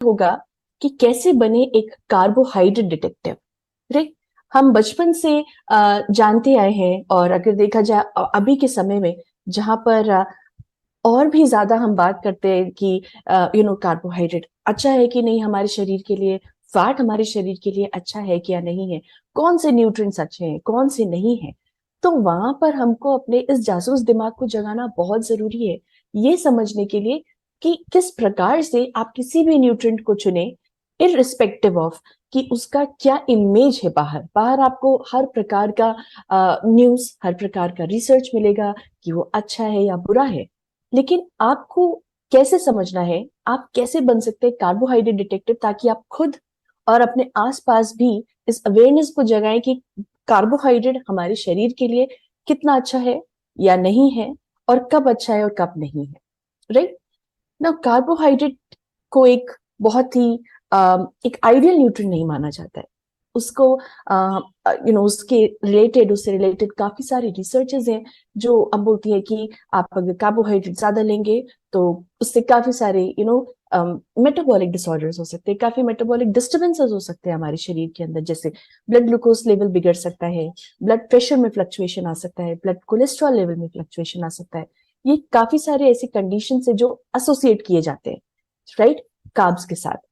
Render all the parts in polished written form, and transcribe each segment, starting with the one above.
होगा कि कैसे बने एक कार्बोहाइड्रेट डिटेक्टिव। राइट। हम बचपन से जानते आए हैं, और अगर देखा जाए अभी के समय में जहां पर और भी ज्यादा हम बात करते हैं कि कार्बोहाइड्रेट अच्छा है कि नहीं हमारे शरीर के लिए, फैट हमारे शरीर के लिए अच्छा है कि या नहीं है, कौन से न्यूट्रिएंट्स अच्छे हैं कौन से नहीं है। तो वहां पर हमको अपने इस जासूस दिमाग को जगाना बहुत जरूरी है, ये समझने के लिए कि किस प्रकार से आप किसी भी न्यूट्रिएंट को चुने, इररिस्पेक्टिव ऑफ कि उसका क्या इमेज है। बाहर बाहर आपको हर प्रकार का न्यूज, हर प्रकार का रिसर्च मिलेगा कि वो अच्छा है या बुरा है, लेकिन आपको कैसे समझना है, आप कैसे बन सकते हैं कार्बोहाइड्रेट डिटेक्टिव, ताकि आप खुद और अपने आसपास भी इस अवेयरनेस को जगाएं कि कार्बोहाइड्रेट हमारे शरीर के लिए कितना अच्छा है या नहीं है, और कब अच्छा है और कब नहीं है। राइट ना, कार्बोहाइड्रेट को एक बहुत ही एक आइडियल न्यूट्रिएंट नहीं माना जाता है। उसको उसके रिलेटेड, उससे रिलेटेड काफी सारी रिसर्चेज हैं जो अब बोलती है कि आप अगर कार्बोहाइड्रेट ज्यादा लेंगे तो उससे काफी सारे मेटाबॉलिक डिसऑर्डर्स हो सकते हैं, काफी मेटाबॉलिक डिस्टर्बेंसेस हो सकते हैं हमारे शरीर के अंदर, जैसे ब्लड ग्लूकोज लेवल बिगड़ सकता है, ब्लड प्रेशर में फ्लक्चुएशन आ सकता है, ब्लड कोलेस्ट्रॉल लेवल में फ्लक्चुएशन आ सकता है। ये काफी सारे ऐसे कंडीशन है जो एसोसिएट किए जाते हैं, राइट, कार्ब्स के साथ।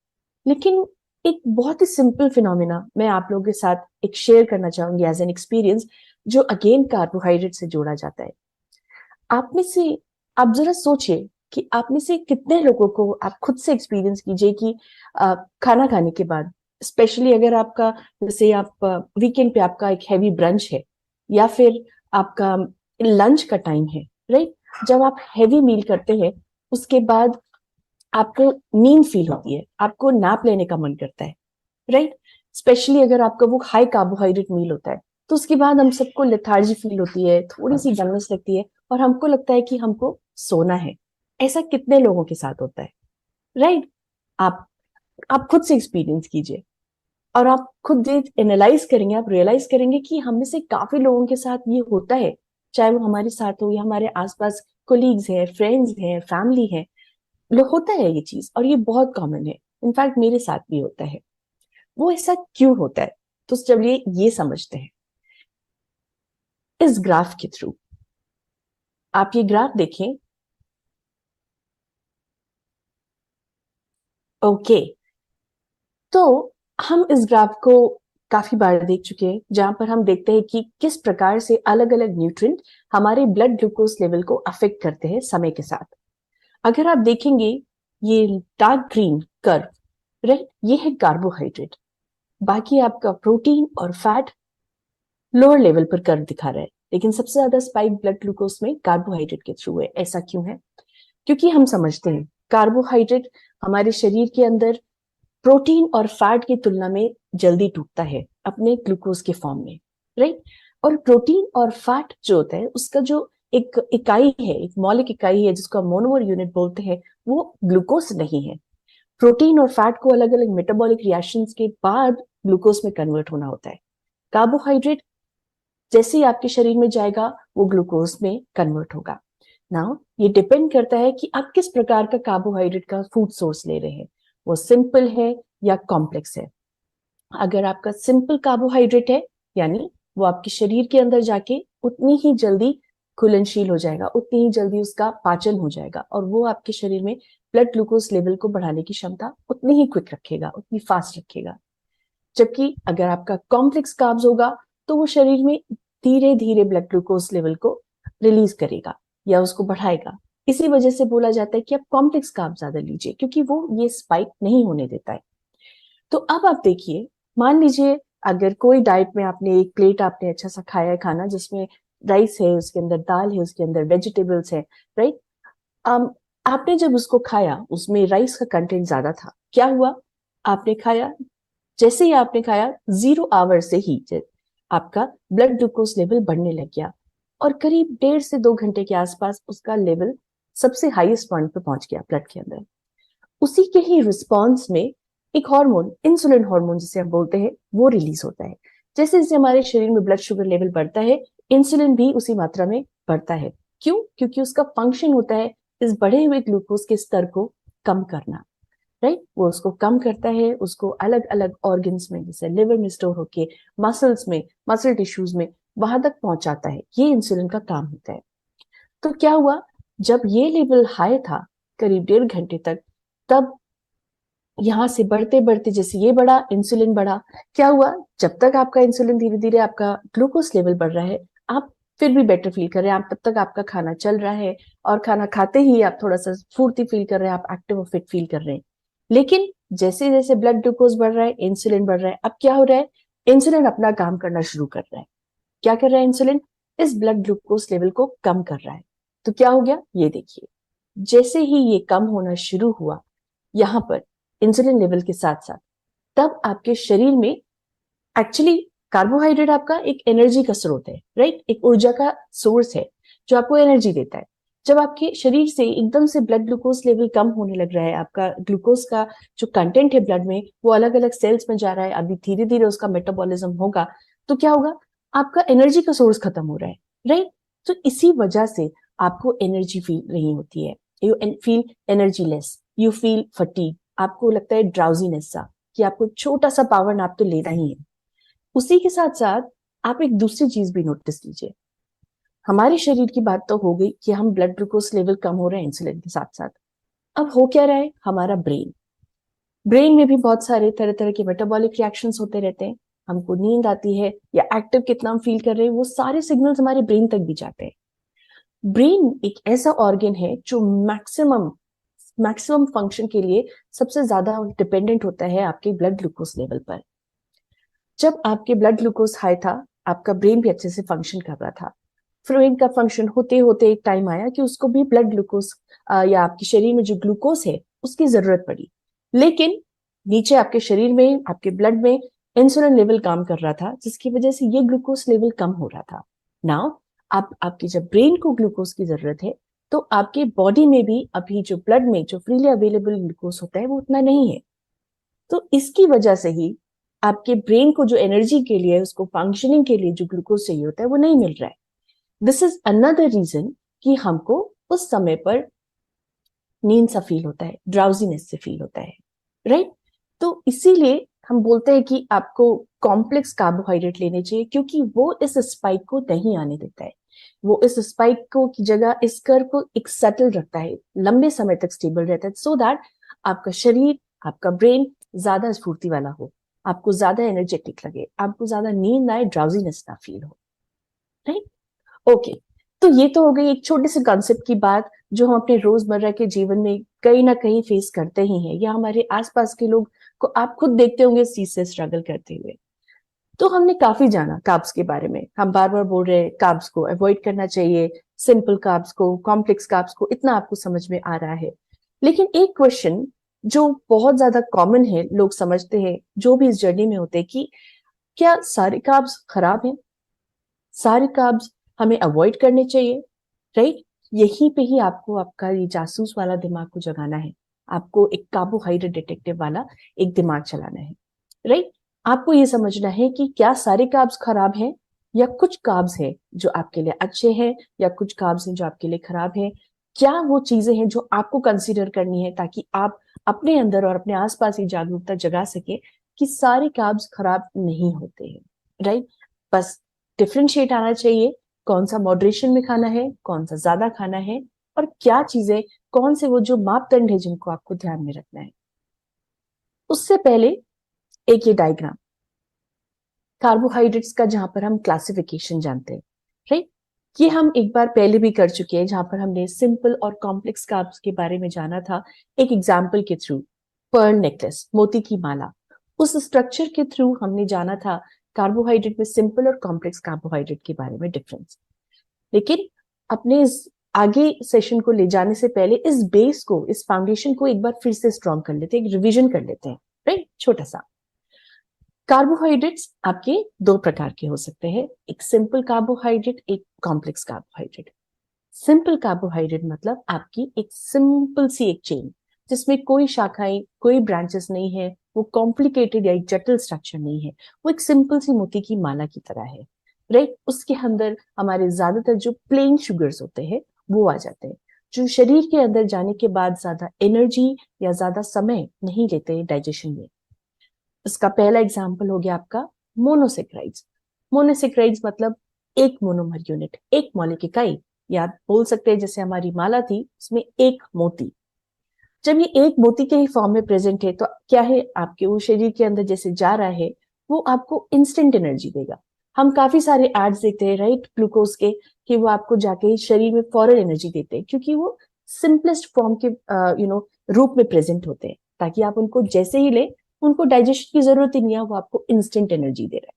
लेकिन एक बहुत ही सिंपल फिनोमिना मैं आप लोगों के साथ एक शेयर करना चाहूंगी एज एन एक्सपीरियंस, जो अगेन कार्बोहाइड्रेट से जोड़ा जाता है। आप में से, आप जरा सोचिए कि आप में से कितने लोगों को, आप खुद से एक्सपीरियंस कीजिए कि खाना खाने के बाद, स्पेशली अगर आपका, जैसे आप वीकेंड पे आपका एक हैवी ब्रंच है या फिर आपका लंच का टाइम है, राइट, जब आप हैवी मील करते हैं उसके बाद आपको नींद फील होती है, आपको नैप लेने का मन करता है, राइट। स्पेशली अगर आपका वो हाई कार्बोहाइड्रेट मील होता है तो उसके बाद हम सबको लेथार्जी फील होती है, थोड़ी सी डलनेस लगती है, और हमको लगता है कि हमको सोना है। ऐसा कितने लोगों के साथ होता है, राइट। आप आप खुद से एक्सपीरियंस कीजिए, और आप खुद एनालाइज करेंगे, आप रियलाइज करेंगे कि हम में से काफी लोगों के साथ ये होता है, चाहे वो हमारे साथ हो या हमारे आसपास कोलीग्स हैं, फ्रेंड्स हैं, फैमिली है, लोग होता है ये चीज, और ये बहुत कॉमन है। इनफैक्ट मेरे साथ भी होता है। वो ऐसा क्यों होता है? तो चलिए ये समझते हैं इस ग्राफ के थ्रू। आप ये ग्राफ देखें। ओके, तो हम इस ग्राफ को काफी बार देख चुके हैं, जहां पर हम देखते हैं कि किस प्रकार से अलग अलग न्यूट्रिएंट हमारे ब्लड ग्लूकोज लेवल को अफेक्ट करते हैं समय के साथ। अगर आप देखेंगे, ये डार्क ग्रीन कर्व, राइट, ये है कार्बोहाइड्रेट। बाकी आपका प्रोटीन और फैट लोअर लेवल पर कर्व दिखा रहा है, लेकिन सबसे ज्यादा स्पाइक ब्लड ग्लूकोज में कार्बोहाइड्रेट के थ्रू है। ऐसा क्यों है? क्योंकि हम समझते हैं कार्बोहाइड्रेट हमारे शरीर के अंदर प्रोटीन और फैट की तुलना में जल्दी टूटता है अपने ग्लूकोज के फॉर्म में, राइट। और प्रोटीन और फैट जो होता है उसका जो एक इकाई है, एक मौलिक इकाई है जिसको हम मोनोमर यूनिट बोलते हैं, वो ग्लूकोज नहीं है। प्रोटीन और फैट को अलग अलग मेटाबॉलिक रिएक्शंस के बाद ग्लूकोज में कन्वर्ट होना होता है। कार्बोहाइड्रेट जैसे ही आपके शरीर में जाएगा वो ग्लूकोज में कन्वर्ट होगा। नाउ ये डिपेंड करता है कि आप किस प्रकार का कार्बोहाइड्रेट का फूड सोर्स ले रहे हैं, वो सिंपल है या कॉम्प्लेक्स है। अगर आपका सिंपल कार्बोहाइड्रेट है, यानी वो आपके शरीर के अंदर जाके उतनी ही जल्दी घुलनशील हो जाएगा, उतनी ही जल्दी उसका पाचन हो जाएगा, और वो आपके शरीर में ब्लड ग्लूकोज लेवल को बढ़ाने की क्षमता उतनी ही क्विक रखेगा, उतनी फास्ट रखेगा। जबकि अगर आपका कॉम्प्लेक्स कार्ब्स होगा तो वो शरीर में धीरे धीरे ब्लड ग्लूकोज लेवल को रिलीज करेगा या उसको बढ़ाएगा। इसी वजह से बोला जाता है कि आप कॉम्प्लेक्स कार्ब ज्यादा लीजिए, क्योंकि वो ये स्पाइक नहीं होने देता है। तो अब आप देखिए, मान लीजिए अगर कोई डाइट में आपने एक प्लेट आपने अच्छा सा खाया है खाना, जिसमें राइस है, उसके अंदर दाल है, उसके अंदर वेजिटेबल्स है, राइट। um, आपने जब उसको खाया उसमें राइस का कंटेंट ज्यादा था, क्या हुआ? आपने खाया, जैसे ही आपने खाया 0 आवर से ही आपका ब्लड ग्लूकोज लेवल बढ़ने लग गया, और करीब 1.5 से 2 घंटे के आसपास उसका लेवल सबसे हाईएस्ट पॉइंट पे पहुंच गया ब्लड के अंदर। उसी के ही रिस्पॉन्स में एक हार्मोन, इंसुलिन हार्मोन जिसे हम बोलते हैं, वो रिलीज होता है। जैसे जैसे हमारे शरीर में ब्लड शुगर लेवल बढ़ता है, इंसुलिन भी उसी मात्रा में बढ़ता है। क्यों? क्योंकि उसका फंक्शन होता है इस बढ़े हुए ग्लूकोज के स्तर को कम करना। राइट। वो उसको कम करता है, उसको अलग अलग ऑर्गन्स में जैसे लिवर में स्टोर होके मसल्स में, मसल टिश्यूज में वहां तक पहुंचाता है। ये इंसुलिन का काम होता है। तो क्या हुआ, जब ये लेवल हाई था करीब 1.5 घंटे तक, तब यहां से बढ़ते बढ़ते जैसे ये बढ़ा, इंसुलिन बढ़ा। क्या हुआ, जब तक आपका इंसुलिन धीरे धीरे आपका ग्लूकोज लेवल बढ़ रहा है, आप फिर भी बेटर फील कर रहे हैं, आप तब तक आपका खाना चल रहा है और खाना खाते ही आप थोड़ा सा फुर्ती फील कर रहे हैं, आप एक्टिव और फिट फील कर रहे हैं। लेकिन जैसे जैसे ब्लड ग्लूकोज बढ़ रहा है, इंसुलिन बढ़ रहा है, अब क्या हो रहा है, इंसुलिन अपना काम करना शुरू कर रहा है। क्या कर रहा है इंसुलिन, इस ब्लड ग्लूकोज लेवल को कम कर रहा है। तो क्या हो गया, ये देखिए, जैसे ही ये कम होना शुरू हुआ यहां पर इंसुलिन लेवल के साथ साथ, तब आपके शरीर में एक्चुअली कार्बोहाइड्रेट आपका एक एनर्जी का स्रोत है, राइट, एक ऊर्जा का सोर्स है जो आपको एनर्जी देता है। जब आपके शरीर से एकदम से ब्लड ग्लूकोज लेवल कम होने लग रहा है, आपका ग्लूकोज का जो कंटेंट है ब्लड में वो अलग अलग सेल्स में जा रहा है, अभी धीरे धीरे उसका मेटाबॉलिज्म होगा, तो क्या होगा, आपका एनर्जी का सोर्स खत्म हो रहा है, राइट। तो इसी वजह से आपको एनर्जी फील नहीं होती है, you feel energy less, you feel fatigue, आपको लगता है ड्राउजीनेस सा, कि आपको छोटा सा पावर नैप तो लेना ही है। उसी के साथ साथ आप एक दूसरी चीज भी नोटिस कीजिए। हमारे शरीर की बात तो हो गई कि हम ब्लड ग्लूकोज लेवल कम हो रहे हैं इंसुलिन के साथ साथ, अब हो क्या रहा है, हमारा ब्रेन, ब्रेन में भी बहुत सारे तरह तरह के मेटाबॉलिक रिएक्शंस होते रहते हैं। हमको नींद आती है या एक्टिव कितना हम फील कर रहे हैं, वो सारे सिग्नल्स हमारे ब्रेन तक भी जाते हैं। ब्रेन एक ऐसा ऑर्गन है जो मैक्सिमम मैक्सिमम फंक्शन के लिए सबसे ज्यादा डिपेंडेंट होता है आपके ब्लड ग्लूकोज लेवल पर। जब आपके ब्लड ग्लूकोज हाई था, आपका ब्रेन भी अच्छे से फंक्शन कर रहा था। ब्रेन का फंक्शन होते होते एक टाइम आया कि उसको भी ब्लड ग्लूकोज या आपके शरीर में जो ग्लूकोज है उसकी जरूरत पड़ी। लेकिन नीचे आपके शरीर में, आपके ब्लड में इंसुलिन लेवल काम कर रहा था, जिसकी वजह से ये ग्लूकोज लेवल कम हो रहा था। नाउ आप आपकी जब ब्रेन को ग्लूकोज की जरूरत है, तो आपके बॉडी में भी अभी जो ब्लड में जो फ्रीली अवेलेबल ग्लूकोज होता है वो उतना नहीं है। तो इसकी वजह से ही आपके ब्रेन को जो एनर्जी के लिए, उसको फंक्शनिंग के लिए जो ग्लूकोज चाहिए होता है वो नहीं मिल रहा है। दिस इज अनदर रीजन कि हमको उस समय पर नींद सा फील होता है, ड्राउजीनेस से फील होता है, राइट। तो इसीलिए हम बोलते हैं कि आपको कॉम्प्लेक्स कार्बोहाइड्रेट लेने चाहिए, क्योंकि वो इस स्पाइक को नहीं आने देता है। वो इस स्पाइक को की जगह इस कर्व को एक सेटल रखता है, लंबे समय तक स्टेबल रहता है, सो दैट आपका शरीर, आपका ब्रेन ज्यादा स्फूर्ति वाला हो, आपको ज्यादा एनर्जेटिक लगे, आपको ज्यादा नींद आए, ड्राउजीनेस ना फील हो, राइट। ओके, तो ये तो हो गई एक छोटे से कॉन्सेप्ट की बात जो हम अपने रोजमर्रा के जीवन में कहीं ना कहीं फेस करते ही हैं, या हमारे आसपास के लोग को आप खुद देखते होंगे इस चीज से स्ट्रगल करते हुए। तो हमने काफी जाना कार्ब्स के बारे में, हम बार बार बोल रहे हैं कार्ब्स को अवॉइड करना चाहिए, सिंपल कार्ब्स को, कॉम्प्लेक्स कार्ब्स को, इतना आपको समझ में आ रहा है। लेकिन एक क्वेश्चन जो बहुत ज्यादा कॉमन है, लोग समझते हैं जो भी इस जर्नी में होते हैं, कि क्या सारे कार्ब्स खराब हैं, सारे कार्ब्स हमें अवॉइड करने चाहिए, राइट। यहीं पे ही आपको आपका ये जासूस वाला दिमाग को जगाना है, आपको एक कार्बोहाइड्रेट डिटेक्टिव वाला एक दिमाग चलाना है, राइट। आपको ये समझना है कि क्या सारे कार्ब्स खराब हैं, या कुछ कार्ब्स हैं जो आपके लिए अच्छे हैं, या कुछ कार्ब्स हैं जो आपके लिए खराब हैं। क्या वो चीजें हैं जो आपको कंसीडर करनी है, ताकि आप अपने अंदर और अपने आसपास ये जागरूकता जगा सके कि सारे कार्ब्स खराब नहीं होते हैं, राइट। बस डिफरेंशिएट आना चाहिए, कौन सा मॉडरेशन में खाना है, कौन सा ज्यादा खाना है, और क्या चीजें, कौन से वो जो मापदंड है जिनको आपको ध्यान में रखना है। उससे पहले एक ये डायग्राम कार्बोहाइड्रेट्स का, जहां पर हम क्लासिफिकेशन जानते हैं, राइट। ये हम एक बार पहले भी कर चुके हैं, जहां पर हमने सिंपल और कॉम्प्लेक्स कार्ब्स के बारे में जाना था एक एग्जाम्पल के थ्रू, पर्ल नेकलेस, मोती की माला। उस स्ट्रक्चर के थ्रू हमने जाना था कार्बोहाइड्रेट में सिंपल और कॉम्प्लेक्स कार्बोहाइड्रेट के बारे में डिफरेंस। लेकिन अपने इस आगे सेशन को ले जाने से पहले इस बेस को, इस फाउंडेशन को एक बार फिर से स्ट्रॉन्ग कर लेते हैं, एक रिवीजन कर लेते हैं, राइट, छोटा सा। कार्बोहाइड्रेट्स आपके दो प्रकार के हो सकते हैं, एक सिंपल कार्बोहाइड्रेट, एक कॉम्प्लेक्स कार्बोहाइड्रेट। सिंपल कार्बोहाइड्रेट मतलब आपकी एक सिंपल सी एक चेन, जिसमें कोई शाखाएं, कोई ब्रांचेस नहीं है, वो कॉम्प्लिकेटेड या एक जटिल स्ट्रक्चर नहीं है, वो एक सिंपल सी मोती की माला की तरह है, राइट। उसके अंदर हमारे ज्यादातर जो प्लेन शुगर्स होते हैं वो आ जाते हैं। जो शरीर के अंदर जाने के बाद ज्यादा एनर्जी या ज्यादा समय नहीं लेते डाइजेशन में। इसका पहला एग्जाम्पल हो गया आपका मोनोसेक्राइड्स। मोनोसेक्राइड्स मतलब एक मोनोमर यूनिट, एक मौलिक इकाई, या बोल सकते हैं जैसे हमारी माला थी उसमें एक मोती। जब ये एक मोती के ही फॉर्म में प्रेजेंट है तो क्या है, आपके वो शरीर के अंदर जैसे जा रहा है वो आपको इंस्टेंट एनर्जी देगा। हम काफी सारे एड्स देखते हैं राइट ग्लूकोज के, कि वो आपको जाके शरीर में फौरन एनर्जी देते हैं, क्योंकि वो सिंपलेस्ट फॉर्म के रूप में प्रेजेंट होते हैं, ताकि आप उनको जैसे ही ले उनको डाइजेशन की जरूरत ही नहीं है, वो आपको इंस्टेंट एनर्जी दे रहा है।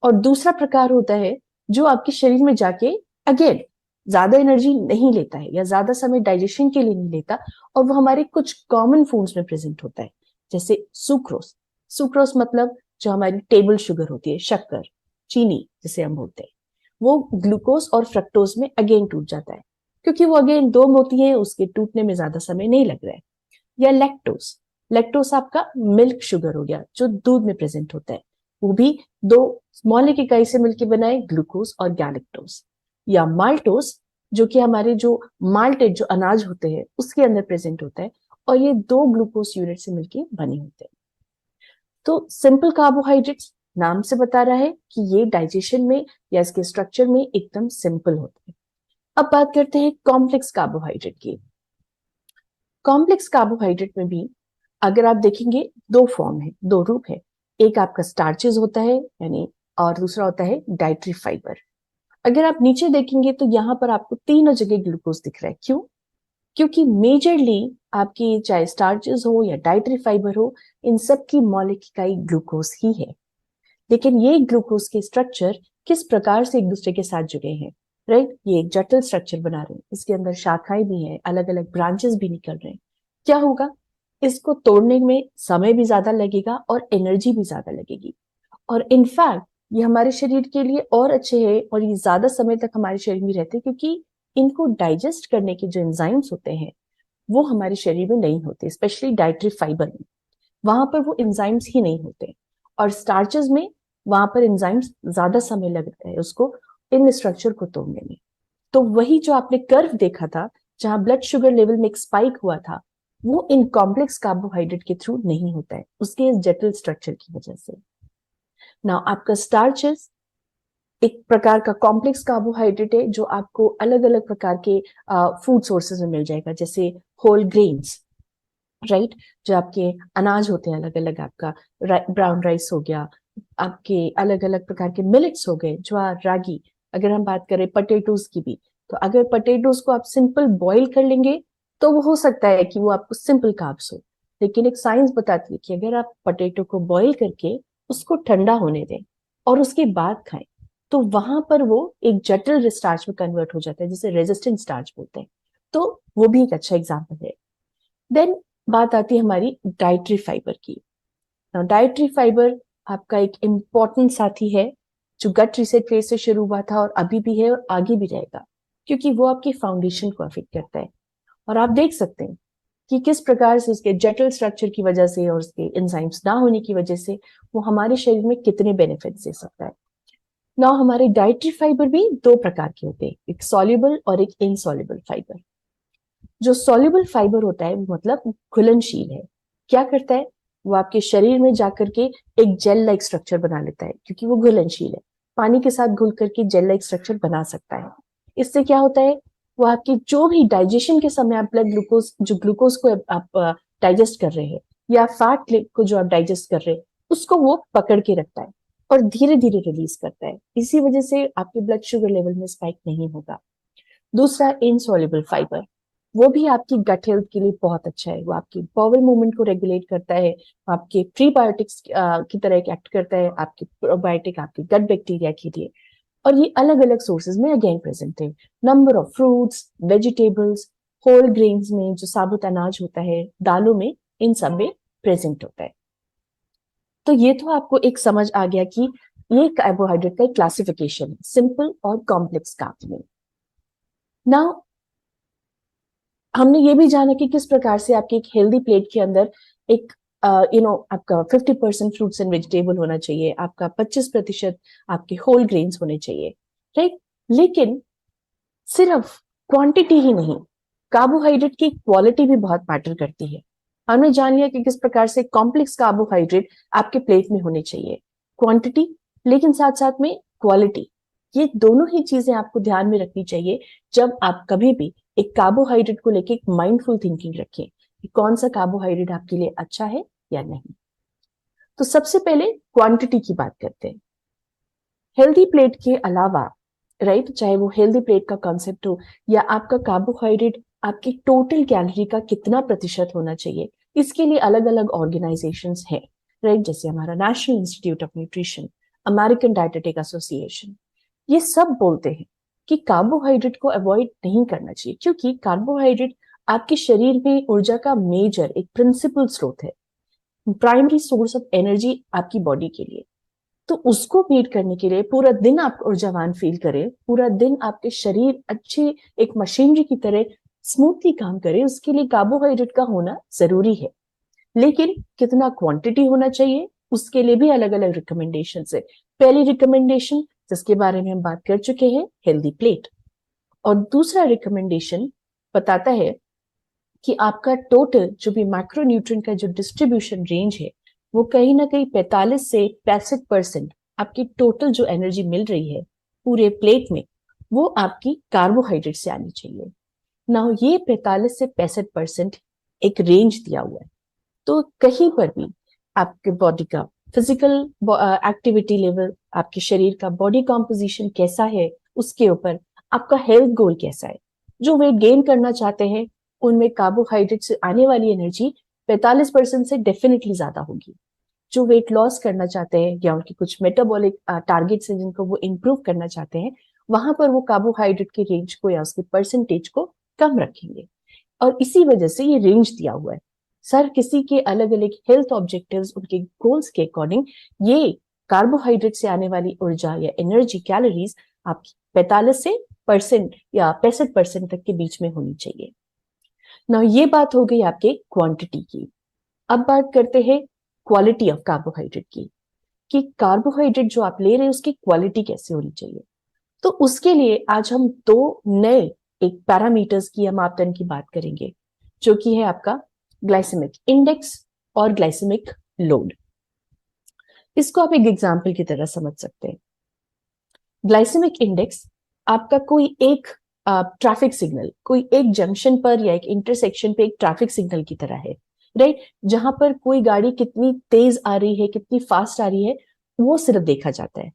और दूसरा प्रकार होता है जो आपके शरीर में जाके अगेन ज्यादा एनर्जी नहीं लेता है या ज्यादा समय डाइजेशन के लिए नहीं लेता, और वो हमारे कुछ कॉमन फूड्स में प्रेजेंट होता है, जैसे सुक्रोस। सुक्रोस मतलब जो हमारी टेबल शुगर होती है, शक्कर, चीनी जिसे हम बोलते हैं, वो ग्लूकोज और फ्रक्टोज में अगेन टूट जाता है, क्योंकि वो अगेन दो मोती है, उसके टूटने में ज्यादा समय नहीं लग रहा है। या लैक्टोस। लैक्टोस आपका मिल्क शुगर हो गया जो दूध में प्रेजेंट होता है, वो भी दो मौलिक इकाई से मिलकर बना है, ग्लूकोज और गैलेक्टोस। या माल्टोस जो कि हमारे जो माल्टेड जो अनाज होते हैं उसके अंदर प्रेजेंट होता है, और ये दो ग्लूकोज यूनिट से मिलकर बने होते हैं। तो सिंपल कार्बोहाइड्रेट्स नाम से बता रहा है कि ये डाइजेशन में या इसके स्ट्रक्चर में एकदम सिंपल होते हैं। अब बात करते हैं कॉम्प्लेक्स कार्बोहाइड्रेट की। कॉम्प्लेक्स कार्बोहाइड्रेट में भी अगर आप देखेंगे दो फॉर्म है, दो रूप है। एक आपका स्टार्चेस होता है यानी, और दूसरा होता है डाइटरी फाइबर। अगर आप नीचे देखेंगे तो यहाँ पर आपको तीनों जगह ग्लूकोज दिख रहा है। क्यों? क्योंकि मेजरली आपकी चाहे स्टार्चेस हो या डाइटरी फाइबर हो, इन सब की मौलिक इकाई ग्लूकोज ही है। लेकिन ये ग्लूकोज के स्ट्रक्चर किस प्रकार से एक दूसरे के साथ जुड़े हैं, राइट? ये एक जटिल स्ट्रक्चर बना रहे हैं, इसके अंदर शाखाएं भी हैं, अलग अलग ब्रांचेस भी निकल रहे हैं। क्या होगा, इसको तोड़ने में समय भी ज्यादा लगेगा और एनर्जी भी ज्यादा लगेगी। और इनफैक्ट ये हमारे शरीर के लिए और अच्छे हैं और ये ज्यादा समय तक हमारे शरीर में रहते हैं, क्योंकि इनको डाइजेस्ट करने के जो एंजाइम्स होते हैं वो हमारे शरीर में नहीं होते, स्पेशली डाइटरी फाइबर में वहां पर वो एंजाइम्स ही नहीं होते। और स्टार्चेस में वहां पर एंजाइम्स ज्यादा समय लगता है उसको इन स्ट्रक्चर को तोड़ने में। तो वही जो आपने कर्व देखा था जहां ब्लड शुगर लेवल में एक स्पाइक हुआ था, वो इन कॉम्प्लेक्स कार्बोहाइड्रेट के थ्रू नहीं होता है, उसके इस जटिल स्ट्रक्चर की वजह से। नाउ आपका स्टार्चेस एक प्रकार का कॉम्प्लेक्स कार्बोहाइड्रेट है जो आपको अलग अलग प्रकार के फूड सोर्सेज में मिल जाएगा, जैसे होल ग्रेन्स, राइट? जो आपके अनाज होते हैं अलग अलग, आपका ब्राउन राइस हो गया, आपके अलग अलग प्रकार के मिलेट्स हो गए, ज्वार, रागी। अगर हम बात करें पटेटोज की भी, तो अगर पटेटोज को आप सिंपल बॉईल कर लेंगे तो वो हो सकता है कि वो आपको सिंपल कार्ब्स हो, लेकिन एक साइंस बताती है कि अगर आप पटेटो को बॉईल करके उसको ठंडा होने दें और उसके बाद खाएं, तो वहां पर वो एक जटिल स्टार्च में कन्वर्ट हो जाता है, जिसे रेजिस्टेंट स्टार्च बोलते हैं। तो वो भी एक अच्छा एग्जाम्पल है। देन बात आती है हमारी डाइटरी फाइबर की। डाइटरी फाइबर आपका एक इम्पॉर्टेंट साथी है जो गट रिसेट फेज से शुरू हुआ था और अभी भी है और आगे भी रहेगा, क्योंकि वो आपकी फाउंडेशन को अफेक्ट करता है। और आप देख सकते हैं कि किस प्रकार से उसके जटिल स्ट्रक्चर की वजह से और उसके एंजाइम्स ना होने की वजह से वो हमारे शरीर में कितने बेनिफिट्स दे सकता है। ना हमारे डाइटरी फाइबर भी दो प्रकार के होते हैं, एक सॉल्युबल और एक इनसॉल्युबल फाइबर। जो सॉल्युबल फाइबर होता है वो मतलब घुलनशील है। क्या करता है, वो आपके शरीर में जाकर के एक जेल लाइक स्ट्रक्चर बना लेता है, क्योंकि वो घुलनशील है, पानी के साथ घुल करके जेल लाइक स्ट्रक्चर बना सकता है। इससे क्या होता है, वो आपकी जो भी डाइजेशन के समय आप ब्लड ग्लूकोज जो ग्लूकोज को आप डाइजेस्ट कर रहे हैं या फैट को जो आप डाइजेस्ट कर रहे हैं उसको वो पकड़ के रखता है और धीरे धीरे रिलीज करता है। इसी वजह से आपके ब्लड शुगर लेवल में स्पाइक नहीं होगा। दूसरा इनसॉल्युबल फाइबर, वो भी आपकी गट हेल्थ के लिए बहुत अच्छा है। वो आपकी बाउल मूवमेंट को रेगुलेट करता है, आपके प्रीबायोटिक्स की तरह एक्ट करता है, आपके प्रोबायोटिक आपके गट बैक्टीरिया के लिए। और ये अलग अलग सोर्सेज में अगेन प्रेजेंट है। Number of fruits, vegetables, whole grains में जो साबुत अनाज होता है, दालों में, इन सब में प्रेजेंट होता है। तो ये तो आपको एक समझ आ गया कि ये कार्बोहाइड्रेट का एक क्लासिफिकेशन है, सिंपल और कॉम्प्लेक्स कार्ब में। नाउ हमने ये भी जाना कि किस प्रकार से आपकी एक हेल्दी प्लेट के अंदर एक आपका 50% फ्रूट्स एंड वेजिटेबल होना चाहिए, आपका 25% आपके होल ग्रेन्स होने चाहिए, राइट? लेकिन सिर्फ क्वांटिटी ही नहीं, कार्बोहाइड्रेट की क्वालिटी भी बहुत मैटर करती है। हमने जान लिया कि किस प्रकार से कॉम्प्लेक्स कार्बोहाइड्रेट आपके प्लेट में होने चाहिए, क्वांटिटी, लेकिन साथ साथ में क्वालिटी। ये दोनों ही चीजें आपको ध्यान में रखनी चाहिए जब आप कभी भी एक कार्बोहाइड्रेट को लेके एक माइंडफुल थिंकिंग रखें कि कौन सा कार्बोहाइड्रेट आपके लिए अच्छा है या नहीं। तो सबसे पहले क्वांटिटी की बात करते हैं। हेल्दी प्लेट के अलावा, राइट, चाहे वो हेल्दी प्लेट का कॉन्सेप्ट हो या आपका कार्बोहाइड्रेट आपकी टोटल कैलोरी का कितना प्रतिशत होना चाहिए, इसके लिए अलग अलग ऑर्गेनाइजेशंस हैं, राइट, जैसे हमारा national institute of nutrition, American dietetic association, ये सब बोलते हैं कि कार्बोहाइड्रेट को अवॉइड नहीं करना चाहिए, क्योंकि कार्बोहाइड्रेट आपके शरीर में ऊर्जा का मेजर एक प्रिंसिपल स्रोत है, प्राइमरी सोर्स ऑफ एनर्जी आपकी बॉडी के लिए। तो उसको मीट करने के लिए पूरा दिन आप ऊर्जावान फील करें, पूरा दिन आपके शरीर अच्छी एक मशीनरी की तरह स्मूथली काम करे, उसके लिए कार्बोहाइड्रेट का होना जरूरी है। लेकिन कितना क्वांटिटी होना चाहिए, उसके लिए भी अलग अलग रिकमेंडेशन है। पहली रिकमेंडेशन जिसके बारे में हम बात कर चुके हैं, हेल्दी प्लेट। और दूसरा रिकमेंडेशन बताता है कि आपका टोटल जो भी मैक्रोन्यूट्रिएंट का जो डिस्ट्रीब्यूशन रेंज है, वो कहीं ना कहीं 45 से 65% आपकी टोटल जो एनर्जी मिल रही है पूरे प्लेट में, वो आपकी कार्बोहाइड्रेट से आनी चाहिए ना। ये 45 से 65% एक रेंज दिया हुआ है। तो कहीं पर भी आपके बॉडी का फिजिकल एक्टिविटी लेवल, आपके शरीर का बॉडी कॉम्पोजिशन कैसा है, उसके ऊपर आपका हेल्थ गोल कैसा है। जो वेट गेन करना चाहते हैं उनमें कार्बोहाइड्रेट से आने वाली एनर्जी 45% से डेफिनेटली ज्यादा होगी। जो वेट लॉस करना चाहते हैं या उनकी कुछ मेटाबॉलिक टारगेट्स हैं जिनको वो इंप्रूव करना चाहते हैं, वहां पर वो कार्बोहाइड्रेट के रेंज को या उसके परसेंटेज को कम रखेंगे। और इसी वजह से ये रेंज दिया हुआ है। सर किसी के अलग अलग हेल्थ ऑब्जेक्टिव्स, उनके गोल्स के अकॉर्डिंग ये कार्बोहाइड्रेट से आने वाली ऊर्जा या एनर्जी कैलोरीज आपकी 45 से परसेंट या 65% तक के बीच में होनी चाहिए ना। ये बात हो गई आपके क्वांटिटी की। अब बात करते हैं क्वालिटी ऑफ कार्बोहाइड्रेट की, कि कार्बोहाइड्रेट जो आप ले रहे हैं उसकी क्वालिटी कैसे होनी चाहिए। तो उसके लिए आज हम दो नए एक पैरामीटर्स की या मापदंड की बात करेंगे, जो कि है आपका ग्लाइसेमिक इंडेक्स और ग्लाइसेमिक लोड। इसको आप एक एग्जाम्पल की तरह समझ सकते हैं। ग्लाइसेमिक इंडेक्स आपका कोई एक ट्रैफिक सिग्नल, कोई एक जंक्शन पर या एक इंटरसेक्शन पे एक ट्रैफिक सिग्नल की तरह है, राइट, जहां पर कोई गाड़ी कितनी तेज आ रही है, कितनी फास्ट आ रही है, वो सिर्फ देखा जाता है।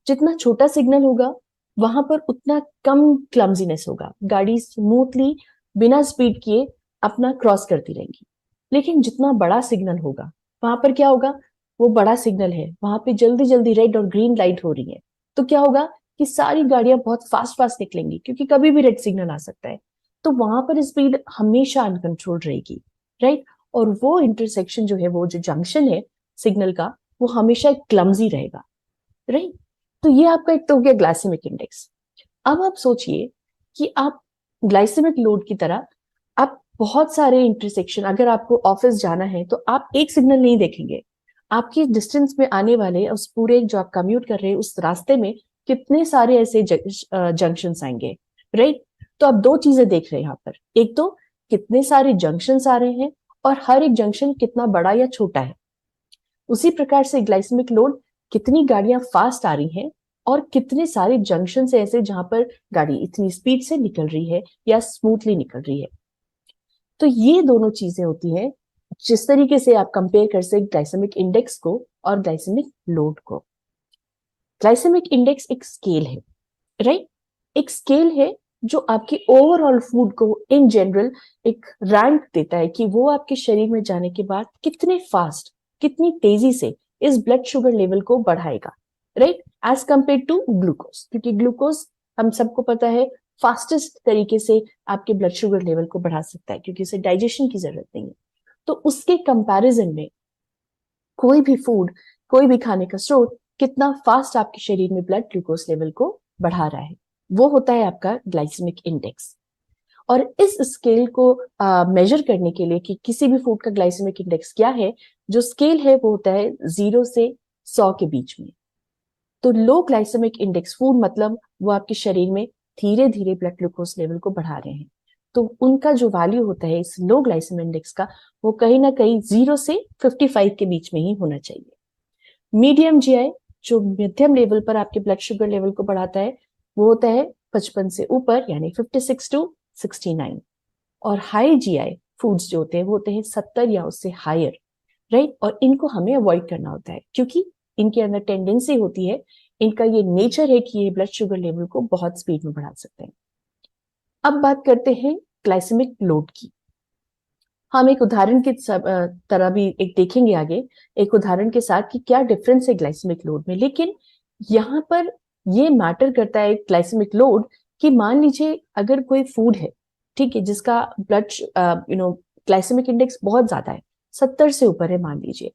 जितना छोटा सिग्नल होगा वहां पर उतना कम क्लमजीनेस होगा, गाड़ी स्मूथली बिना स्पीड किए अपना क्रॉस करती रहेंगी। लेकिन जितना बड़ा सिग्नल होगा वहां पर क्या होगा, वो बड़ा सिग्नल है, वहां पे जल्दी जल्दी रेड और ग्रीन लाइट हो रही है, तो क्या होगा कि सारी गाड़ियां बहुत फास्ट फास्ट निकलेंगी, क्योंकि कभी भी रेड सिग्नल आ सकता है। तो वहां पर स्पीड हमेशा अनकंट्रोल्ड रहेगी, राइट। और वो इंटरसेक्शन जो है, वो जो जंक्शन है सिग्नल का, वो हमेशा क्लमजी रहेगा, राइट। तो ये आपका एक तो हो गया ग्लाइसेमिक इंडेक्स। अब आप सोचिए कि आप ग्लाइसेमिक लोड की तरह आप बहुत सारे इंटरसेक्शन, अगर आपको ऑफिस जाना है तो आप एक सिग्नल नहीं देखेंगे, आपकी डिस्टेंस में आने वाले उस पूरे जो आप कम्यूट कर रहे हैं उस रास्ते में कितने सारे ऐसे जंक्शन आएंगे, राइट। तो आप दो चीजें देख रहे हैं यहाँ पर, एक तो कितने सारे जंक्शन आ रहे हैं और हर एक जंक्शन कितना बड़ा या छोटा है। उसी प्रकार से ग्लाइसेमिक लोड, कितनी गाड़ियां फास्ट आ रही हैं और कितने सारे जंक्शन से ऐसे जहां पर गाड़ी इतनी स्पीड से निकल रही है या स्मूथली निकल रही है। तो ये दोनों चीजें होती हैं जिस तरीके से आप कंपेयर कर सकते ग्लाइसेमिक इंडेक्स को और ग्लाइसेमिक लोड को। ग्लाइसेमिक इंडेक्स एक स्केल है, राइट, एक स्केल है जो आपके ओवरऑल फूड को इन जनरल एक रैंक देता है कि वो आपके शरीर में जाने के बाद कितने फास्ट, कितनी तेजी से इस ब्लड शुगर लेवल को बढ़ाएगा, right, as compare to glucose. क्योंकि ग्लूकोज हम सबको पता है फास्टेस्ट तरीके से आपके ब्लड शुगर लेवल को बढ़ा सकता है, क्योंकि उसे डाइजेशन की जरूरत नहीं है। तो उसके कंपैरिजन में कोई भी फूड, कोई भी खाने का स्रोत कितना फास्ट आपके शरीर में ब्लड ग्लूकोज लेवल को बढ़ा रहा है, वो होता है आपका ग्लाइसेमिक इंडेक्स। और इस स्केल को मेजर करने के लिए कि किसी भी फूड का ग्लाइसेमिक इंडेक्स क्या है, जो स्केल है वो होता है 0 से 100 के बीच में। तो लो ग्लाइसेमिक इंडेक्स फूड मतलब वो आपके शरीर में धीरे धीरे ब्लड ग्लूकोज लेवल को बढ़ा रहे हैं। तो उनका जो वैल्यू होता है इस लो ग्लाइसेमिक इंडेक्स का, वो कहीं ना कहीं 0 से 55 के बीच में ही होना चाहिए। मीडियम जीआई जो मध्यम लेवल पर आपके ब्लड शुगर लेवल को बढ़ाता है, वो होता है 55 से ऊपर, यानी 56 टू 69। और हाई जीआई फूड्स जो होते हैं वो होते हैं 70 या उससे हायर, राइट। और इनको हमें अवॉइड करना होता है क्योंकि इनके अंदर टेंडेंसी होती है, इनका ये नेचर है कि ये ब्लड शुगर लेवल को बहुत स्पीड में बढ़ा सकते हैं। अब बात करते हैं ग्लाइसेमिक लोड की। हम एक उदाहरण की तरह भी एक देखेंगे आगे, एक उदाहरण के साथ कि क्या डिफरेंस है ग्लाइसेमिक लोड में। लेकिन यहाँ पर ये मैटर करता है ग्लाइसेमिक लोड कि मान लीजिए अगर कोई फूड है, ठीक है, जिसका ब्लड ग्लाइसेमिक इंडेक्स बहुत ज्यादा है, 70 से ऊपर है मान लीजिए,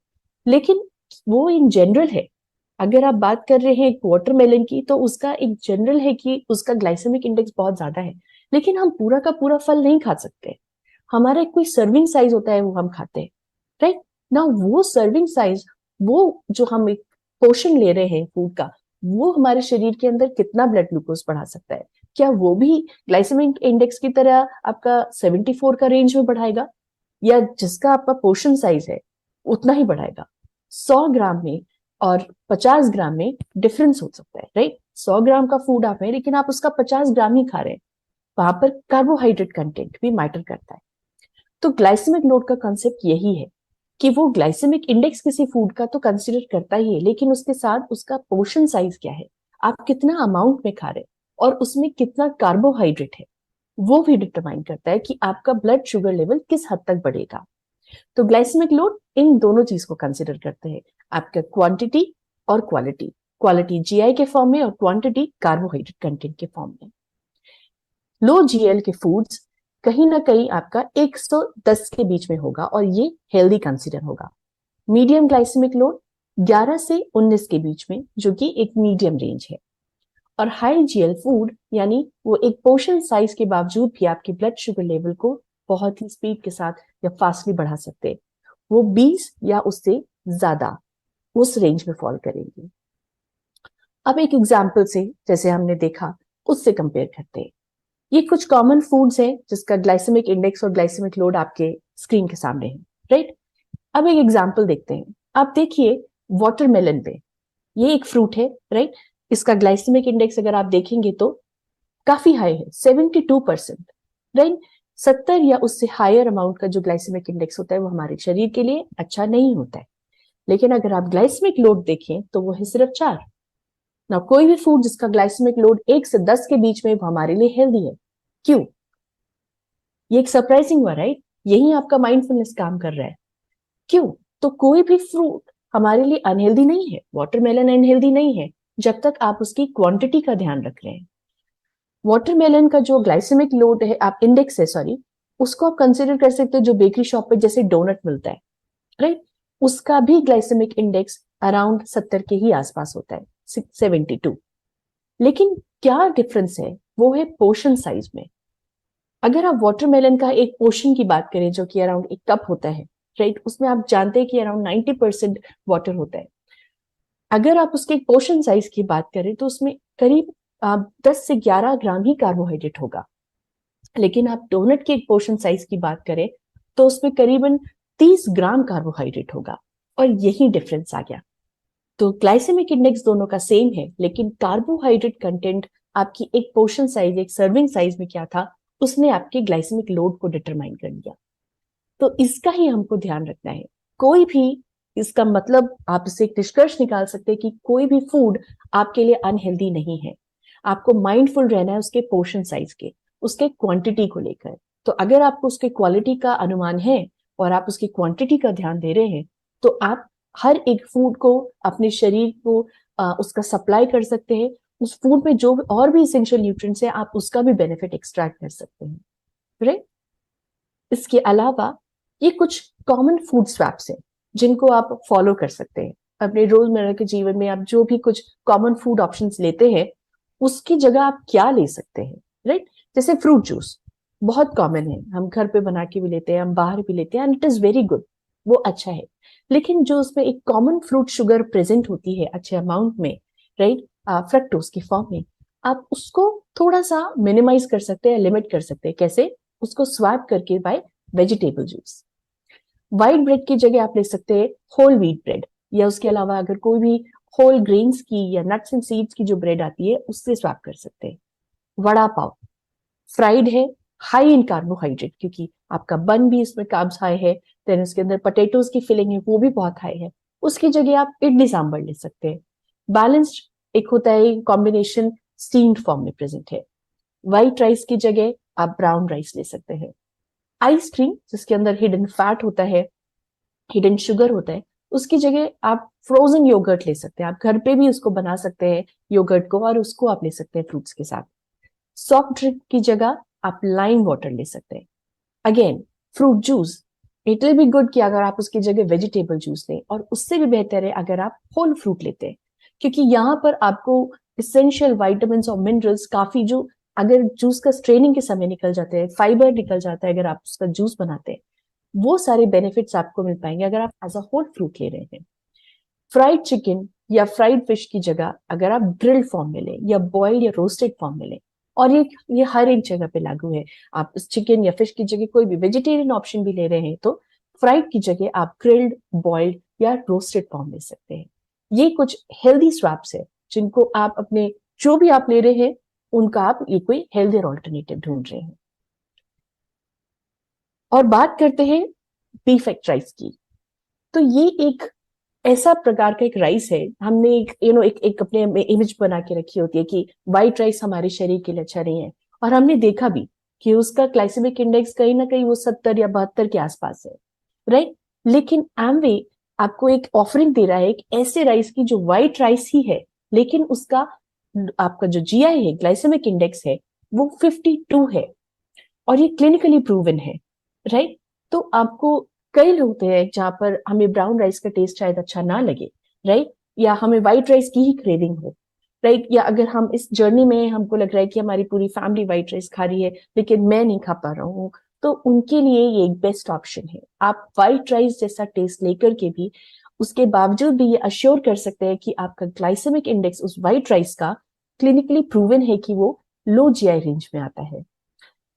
लेकिन वो इन जनरल है। अगर आप बात कर रहे हैं एक वाटरमेलन की, तो उसका एक जनरल है कि उसका ग्लाइसेमिक इंडेक्स बहुत ज्यादा है, लेकिन हम पूरा का पूरा फल नहीं खा सकते। हमारा एक कोई सर्विंग साइज होता है, वो हम खाते हैं, राइट ना। वो सर्विंग साइज, वो जो हम एक पोर्शन ले रहे हैं फूड का, वो हमारे शरीर के अंदर कितना ब्लड ग्लूकोज बढ़ा सकता है? क्या वो भी ग्लाइसेमिक इंडेक्स की तरह आपका 74 का रेंज में बढ़ाएगा, या जिसका आपका पोर्शन साइज है उतना ही बढ़ाएगा? 100 ग्राम में और 50 ग्राम में डिफरेंस हो सकता है, राइट। 100 ग्राम का फूड आप है, लेकिन आप उसका 50 ग्राम ही खा रहे हैं, वहां पर कार्बोहाइड्रेट कंटेंट भी मैटर करता है। तो ग्लाइसेमिक लोड का कॉन्सेप्ट यही है कि वो ग्लाइसेमिक इंडेक्स किसी फूड का तो कंसीडर करता ही है, लेकिन उसके साथ उसका पोर्शन साइज क्या है, आप कितना अमाउंट में खा रहे हैं, और उसमें कितना कार्बोहाइड्रेट है, वो भी डिटरमाइन करता है कि आपका ब्लड शुगर लेवल किस हद तक बढ़ेगा। तो ग्लाइसेमिक लोड इन दोनों चीज को कंसिडर करते हैं, आपका क्वांटिटी और क्वालिटी। क्वालिटी जीआई के फॉर्म में और क्वांटिटी कार्बोहाइड्रेट कंटेंट के फॉर्म में। लो जीएल के फूड्स कहीं ना कहीं आपका 110 के बीच में होगा और ये हेल्दी कंसीडर होगा। मीडियम ग्लाइसेमिक लोड 11 से 19 के बीच में, जो कि एक मीडियम रेंज है। और हाई जीएल फूड यानी वो एक पोर्शन साइज के बावजूद भी आपके ब्लड शुगर लेवल को बहुत ही स्पीड के साथ या फास्टली बढ़ा सकते हैं, वो 20 या उससे ज्यादा उस रेंज में फॉल करेंगे। अब एक एग्जाम्पल से, जैसे हमने देखा, उससे कंपेयर करते हैं। ये कुछ कॉमन फूड्स हैं जिसका ग्लाइसेमिक इंडेक्स और ग्लाइसेमिक लोड आपके स्क्रीन के सामने है, राइट। अब एक एग्जांपल देखते हैं। आप देखिए वाटरमेलन पे, ये एक फ्रूट है, राइट। इसका ग्लाइसेमिक इंडेक्स अगर आप देखेंगे तो काफी हाई है, 72%, राइट। 70 या उससे हायर अमाउंट का जो ग्लाइसेमिक इंडेक्स होता है वो हमारे शरीर के लिए अच्छा नहीं होता है। लेकिन अगर आप ग्लाइसेमिक लोड देखें तो वो है सिर्फ 4। ना कोई भी फूड जिसका ग्लाइसेमिक लोड 1 से 10 के बीच में, वो हमारे लिए हेल्दी है। क्यों? ये एक सरप्राइजिंग हुआ, राइट। यही आपका माइंडफुलनेस काम कर रहा है। क्यों? तो कोई भी फ्रूट हमारे लिए अनहेल्दी नहीं है, वाटरमेलन अनहेल्दी नहीं है, जब तक आप उसकी क्वांटिटी का ध्यान रख रहे हैं। वाटरमेलन का जो ग्लाइसेमिक लोड है, आप इंडेक्स है सॉरी, उसको आप कंसिडर कर सकते हो जो बेकरी शॉप पे जैसे डोनट मिलता है, राइट। उसका भी ग्लाइसेमिक इंडेक्स अराउंड 70 के ही आसपास होता है, 72। लेकिन क्या डिफरेंस है, वो है पोर्शन साइज में। अगर आप वाटरमेलन का एक पोर्शन की बात करें जो कि अराउंड एक कप होता है, राइट, उसमें आप जानते हैं कि अराउंड 90% वाटर होता है। अगर आप उसके एक पोर्शन साइज की बात करें तो उसमें करीब 10 से 11 ग्राम ही कार्बोहाइड्रेट होगा। लेकिन आप डोनट के एक पोर्शन साइज की बात करें तो उसमें करीबन 30 ग्राम कार्बोहाइड्रेट होगा, और यही डिफरेंस आ गया। तो ग्लाइसेमिक इंडेक्स दोनों का सेम है, लेकिन कार्बोहाइड्रेट कंटेंट आपकी एक पोर्शन साइज, एक सर्विंग साइज में क्या था, उसने आपके ग्लाइसेमिक लोड को डिटरमाइन कर लिया। तो इसका ही हमको ध्यान रखना है। कोई भी, इसका मतलब आप इससे एक निष्कर्ष निकाल सकते हैं कि कोई भी फूड आपके लिए अनहेल्दी नहीं है। आपको माइंडफुल रहना है उसके पोर्शन साइज के, उसके क्वांटिटी को लेकर। तो अगर आपको उसके क्वालिटी का अनुमान है और आप उसकी क्वांटिटी का ध्यान दे रहे हैं, तो आप हर एक फूड को अपने शरीर को उसका सप्लाई कर सकते हैं। उस फूड में जो और भी इसेंशियल न्यूट्रिएंट्स है, आप उसका भी बेनिफिट एक्सट्रैक्ट कर सकते हैं, राइट। इसके अलावा ये कुछ कॉमन फूड स्वैप्स हैं जिनको आप फॉलो कर सकते हैं अपने रोजमर्रा के जीवन में। आप जो भी कुछ कॉमन फूड ऑप्शंस लेते हैं, उसकी जगह आप क्या ले सकते हैं, राइट। जैसे फ्रूट जूस बहुत कॉमन है, हम घर पे बना के भी लेते हैं, हम बाहर भी लेते हैं, and it is very good, वो अच्छा है। लेकिन जो उसमें एक कॉमन फ्रूट शुगर प्रेजेंट होती है अच्छे अमाउंट में, राइट, फ्रक्टोज के फॉर्म में, आप उसको थोड़ा सा मिनिमाइज कर सकते हैं, लिमिट कर सकते हैं। कैसे? उसको स्वैप करके by vegetable juice. White bread की जगह आप ले सकते हैं होल व्हीट ब्रेड, या उसके अलावा अगर कोई भी होल ग्रेन्स की या नट्स एंड सीड्स की जो ब्रेड आती है उससे स्वैप कर सकते हैं। वड़ा पाव फ्राइड है, हाई इन कार्बोहाइड्रेट, क्योंकि आपका बन भी इसमें कार्ब्स हाई है, देन उसके अंदर पोटैटोज की फिलिंग है वो भी बहुत हाई है। उसकी जगह आप इडली सांभर ले सकते हैं। बैलेंस्ड एक होता है कॉम्बिनेशन, स्टीम्ड फॉर्म में प्रेजेंट है। व्हाइट राइस की जगह आप ब्राउन राइस ले सकते हैं। आइसक्रीम जिसके अंदर हिडन फैट होता है, हिडन शुगर होता है, उसकी जगह आप फ्रोजन योगर्ट ले सकते हैं। आप घर पे भी उसको बना सकते हैं योगर्ट को, और उसको आप ले सकते हैं फ्रूट्स के साथ। सॉफ्ट ड्रिंक की जगह आप लाइम वाटर ले सकते हैं। Again fruit juice, it will be good कि अगर आप उसकी जगह वेजिटेबल जूस लें, और उससे भी बेहतर है अगर आप होल फ्रूट लेते हैं, क्योंकि यहाँ पर आपको इसेंशियल वाइटामिन और मिनरल्स काफी, जो अगर जूस का स्ट्रेनिंग के समय निकल जाते हैं, फाइबर निकल जाता है अगर आप उसका जूस बनाते हैं, वो सारे बेनिफिट्स आपको मिल पाएंगे अगर आप एज अ होल फ्रूट ले रहे हैं। फ्राइड चिकन या फ्राइड फिश की जगह अगर आप ग्रिल्ड फॉर्म में लें या बॉइल्ड या रोस्टेड फॉर्म में लें, और ये हर एक जगह पे लागू है। आप चिकन या फिश की जगह कोई भी वेजिटेरियन ऑप्शन भी ले रहे हैं तो फ्राइड की जगह आप ग्रिल्ड, बॉइल्ड या रोस्टेड फॉर्म ले सकते हैं। ये कुछ हेल्दी स्वैप्स है जिनको आप अपने, जो भी आप ले रहे हैं उनका आप ये कोई हेल्दियर ऑल्टरनेटिव ढूंढ रहे हैं। और बात करते हैं बीफ राइस की, तो ये एक ऐसा प्रकार का एक राइस है, हमने एक एक अपने इमेज बना के रखी होती है कि व्हाइट राइस हमारे शरीर के लिए अच्छा नहीं है, और हमने देखा भी कि उसका ग्लाइसेमिक इंडेक्स कहीं ना कहीं वो 70 या 72 के आसपास है, राइट। लेकिन एमवे आपको एक ऑफरिंग दे रहा है एक ऐसे राइस की जो व्हाइट राइस ही है, लेकिन उसका आपका जो जीआई है, ग्लाइसेमिक इंडेक्स है, वो 52 है, और ये क्लिनिकली प्रूवन है, राइट। तो आपको, कई लोग होते हैं जहां पर हमें ब्राउन राइस का टेस्ट शायद अच्छा ना लगे, राइट, या हमें व्हाइट राइस की ही क्रेविंग हो, राइट, या अगर हम इस जर्नी में हमको लग रहा है कि हमारी पूरी फैमिली व्हाइट राइस खा रही है लेकिन मैं नहीं खा पा रहा हूँ, तो उनके लिए ये एक बेस्ट ऑप्शन है। आप व्हाइट राइस जैसा टेस्ट लेकर के भी उसके बावजूद भी ये अश्योर कर सकते हैं कि आपका ग्लाइसेमिक इंडेक्स उस व्हाइट राइस का क्लिनिकली प्रूवन है कि वो लो जीआई रेंज में आता है।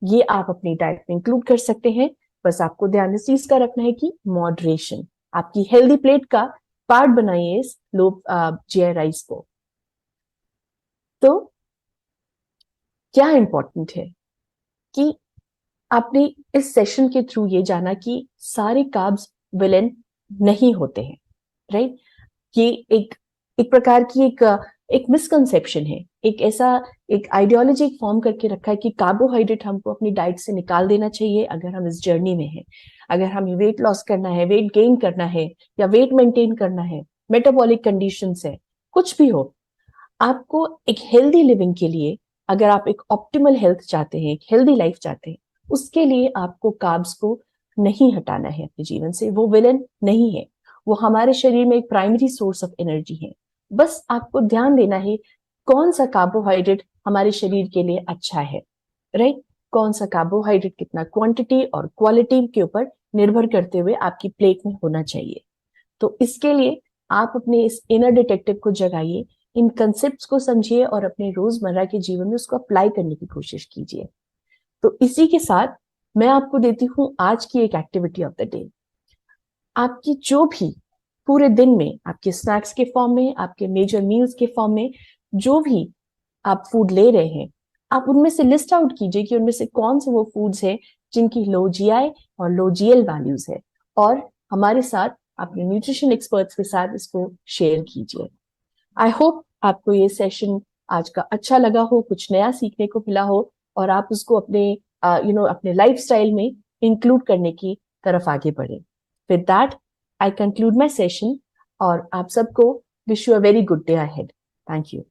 ये आप अपनी डाइट में इंक्लूड कर सकते हैं। बस आपको ध्यान इस चीज का रखना है कि मॉडरेशन, आपकी हेल्दी प्लेट का पार्ट बनाइए इस लो जीआई राइस को। तो क्या इंपॉर्टेंट है कि आपने इस सेशन के थ्रू ये जाना कि सारे कार्ब्स विलेन नहीं होते हैं, राइट। ये एक एक प्रकार की एक मिसकंसेप्शन है, एक ऐसा एक आइडियोलॉजी फॉर्म करके रखा है कि कार्बोहाइड्रेट हमको अपनी डाइट से निकाल देना चाहिए अगर हम इस जर्नी में हैं। अगर हमें वेट लॉस करना है, वेट गेन करना है, या वेट मेंटेन करना है, मेटाबॉलिक कंडीशंस है, कुछ भी हो, आपको एक हेल्दी लिविंग के लिए, अगर आप एक ऑप्टिमल हेल्थ चाहते हैं, एक हेल्दी लाइफ चाहते हैं, उसके लिए आपको कार्ब्स को नहीं हटाना है अपने जीवन से। वो विलन नहीं है, वो हमारे शरीर में एक प्राइमरी सोर्स ऑफ एनर्जी है। बस आपको ध्यान देना है कौन सा कार्बोहाइड्रेट हमारे शरीर के लिए अच्छा है, राइट। कौन सा कार्बोहाइड्रेट कितना क्वांटिटी और क्वालिटी के ऊपर निर्भर करते हुए आपकी प्लेट में होना चाहिए। तो इसके लिए आप अपने इस इनर डिटेक्टिव को जगाइए, इन कंसेप्ट्स को समझिए और अपने रोजमर्रा के जीवन में उसको अप्लाई करने की कोशिश कीजिए। तो इसी के साथ मैं आपको देती हूँ आज की एक एक्टिविटी ऑफ द डे। आपकी जो भी पूरे दिन में आपके स्नैक्स के फॉर्म में, आपके मेजर मील्स के फॉर्म में जो भी आप फूड ले रहे हैं, आप उनमें से लिस्ट आउट कीजिए कि उनमें से कौन से वो फूड्स हैं जिनकी लो जीआई और लो जीएल वैल्यूज है, और हमारे साथ अपने न्यूट्रिशन एक्सपर्ट्स के साथ इसको शेयर कीजिए। आई होप आपको ये सेशन आज का अच्छा लगा हो, कुछ नया सीखने को मिला हो, और आप उसको अपने अपने लाइफस्टाइल में इंक्लूड करने की तरफ आगे बढ़े। With that I conclude my session, और आप सबको wish you a very good day ahead. Thank you.